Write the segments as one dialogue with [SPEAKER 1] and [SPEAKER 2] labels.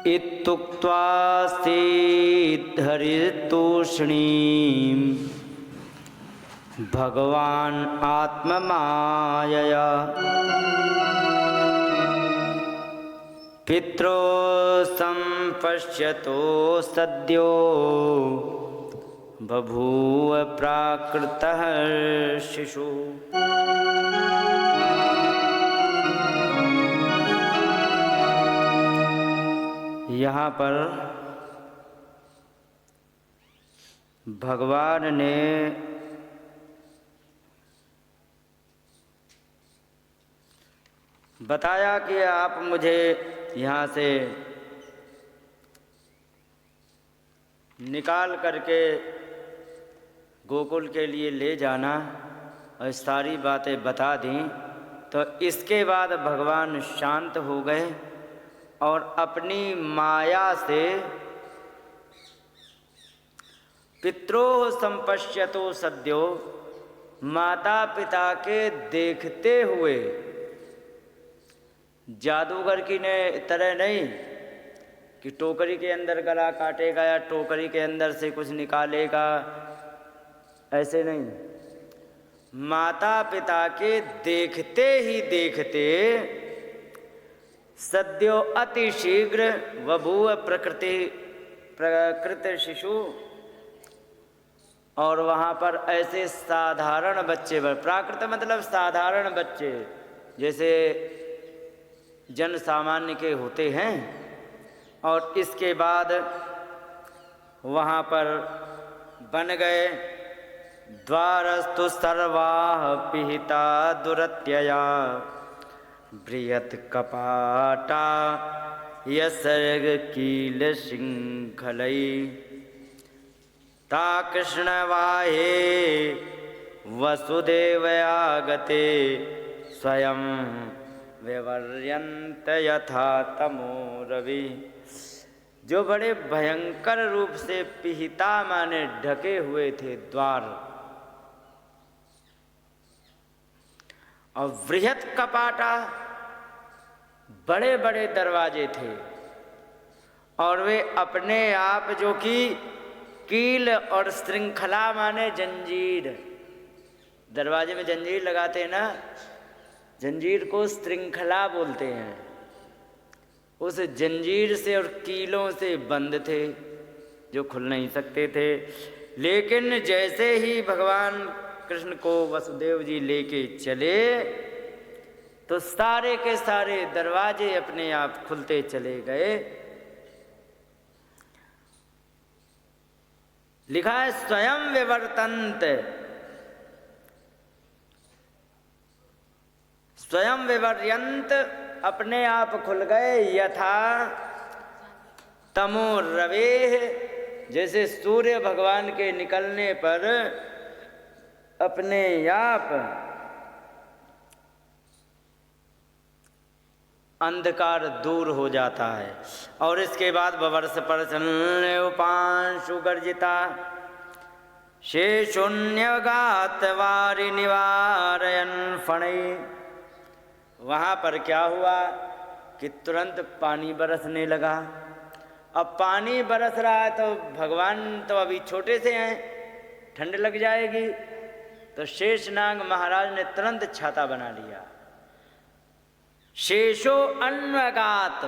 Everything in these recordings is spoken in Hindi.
[SPEAKER 1] इत्युक्त्वा हरितोषिणीं भगवान् आत्ममायया पित्रो संपश्यतो सद्यो बभूव प्राकृतः शिशु। यहाँ पर भगवान ने बताया कि आप मुझे यहाँ से निकाल करके गोकुल के लिए ले जाना और सारी बातें बता दी। तो इसके बाद भगवान शांत हो गए और अपनी माया से पित्रोः संपश्यतो सद्यो, माता पिता के देखते हुए, जादूगर की ने तरह नहीं कि टोकरी के अंदर गला काटेगा या टोकरी के अंदर से कुछ निकालेगा, ऐसे नहीं। माता पिता के देखते ही देखते सद्यो अति शीघ्र बभूव प्रकृत शिशु। और वहाँ पर ऐसे साधारण बच्चे, प्राकृत मतलब साधारण बच्चे जैसे जन सामान्य के होते हैं। और इसके बाद वहाँ पर बन गए द्वारस्तु सर्वाः पिहिता दुरत्यया बृहत् कपाटा यसर्ग कील शृंखलै ता कृष्णवाहे वसुदेवयागते स्वयं विवर्यन्त यथा तमो रवि। जो बड़े भयंकर रूप से पिहिता माने ढके हुए थे द्वार, और बृहत् कपाटा बड़े बड़े दरवाजे थे, और वे अपने आप जो कि कील और श्रृंखला माने जंजीर, दरवाजे में जंजीर लगाते हैं ना, जंजीर को श्रृंखला बोलते हैं। उस जंजीर से और कीलों से बंद थे जो खुल नहीं सकते थे। लेकिन जैसे ही भगवान कृष्ण को वसुदेव जी लेके चले तो सारे के सारे दरवाजे अपने आप खुलते चले गए। लिखा है स्वयं विवर्तन्त, स्वयं विवर्यंत, अपने आप खुल गए। यथा तमो रवेः, जैसे सूर्य भगवान के निकलने पर अपने आप अंधकार दूर हो जाता है। और इसके बाद बवर्ष पर उपांशु गर्जिता शेषुन्यगात वारि निवारयन फणै। वहाँ पर क्या हुआ कि तुरंत पानी बरसने लगा। अब पानी बरस रहा है तो भगवान तो अभी छोटे से हैं, ठंड लग जाएगी। तो शेषनाग महाराज ने तुरंत छाता बना लिया। शेषो अन्वगात,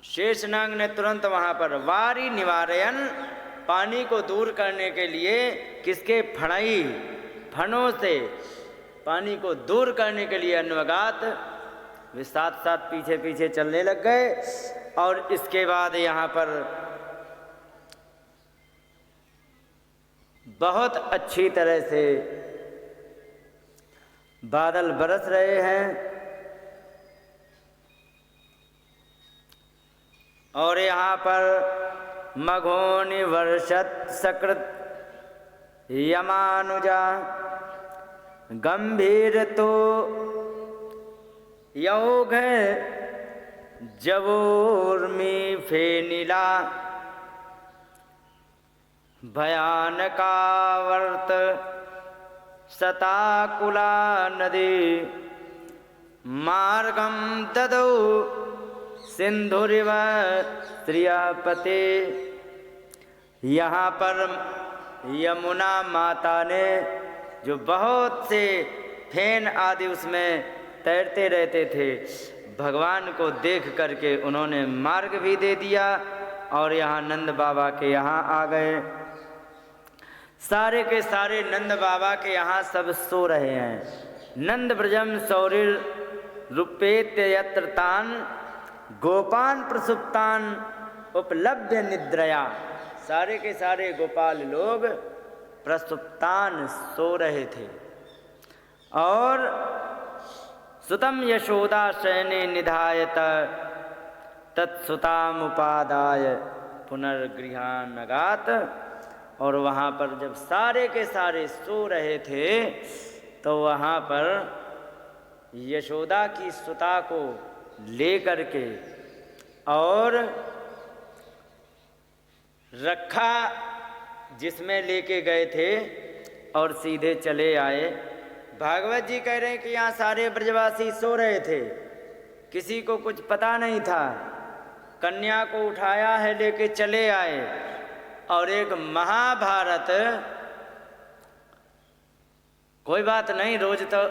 [SPEAKER 1] शेषनाग ने तुरंत वहां पर वारी निवारयन, पानी को दूर करने के लिए किसके फणई, फणों से पानी को दूर करने के लिए अन्वगात, वे साथ साथ पीछे पीछे चलने लग गए। और इसके बाद यहाँ पर बहुत अच्छी तरह से बादल बरस रहे हैं। और यहाँ पर मघोनि वर्षत सकृत यमानुजा गंभीर तो यौघ जवोर्मी फेनिला भयानकावर्त सताकुला नदी मार्गम ददौ सिंधुरिव श्रियापते। यहाँ पर यमुना माता ने जो बहुत से फेन आदि उसमें तैरते रहते थे, भगवान को देख करके उन्होंने मार्ग भी दे दिया और यहाँ नंद बाबा के यहाँ आ गए। सारे के सारे नंद बाबा के यहाँ सब सो रहे हैं। नंद ब्रजम सौरिर रूपेत्य यत्र तान गोपान प्रसुप्तान उपलब्ध निद्रया। सारे के सारे गोपाल लोग प्रसुप्तान सो रहे थे और सुतम यशोदा शयने निधायत तत्सुतामुपादाय पुनर्गृहानगात। और वहाँ पर जब सारे के सारे सो रहे थे तो वहाँ पर यशोदा की सुता को ले करके और रखा जिसमें लेके गए थे और सीधे चले आए। भागवत जी कह रहे हैं कि यहाँ सारे ब्रजवासी सो रहे थे, किसी को कुछ पता नहीं था। कन्या को उठाया है, लेके चले आए और एक महाभारत। कोई बात नहीं, रोज तो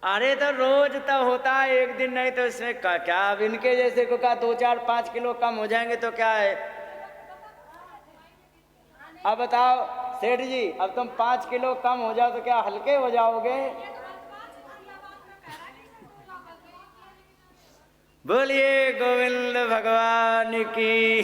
[SPEAKER 1] अरे तो रोज तो होता है, एक दिन नहीं तो इसमें क्या। अब इनके जैसे को का 2-4-5 किलो कम हो जाएंगे तो क्या है। अब बताओ सेठ जी, अब तुम 5 किलो कम हो जाओ तो क्या हल्के हो जाओगे? बोलिए गोविंद भगवान की।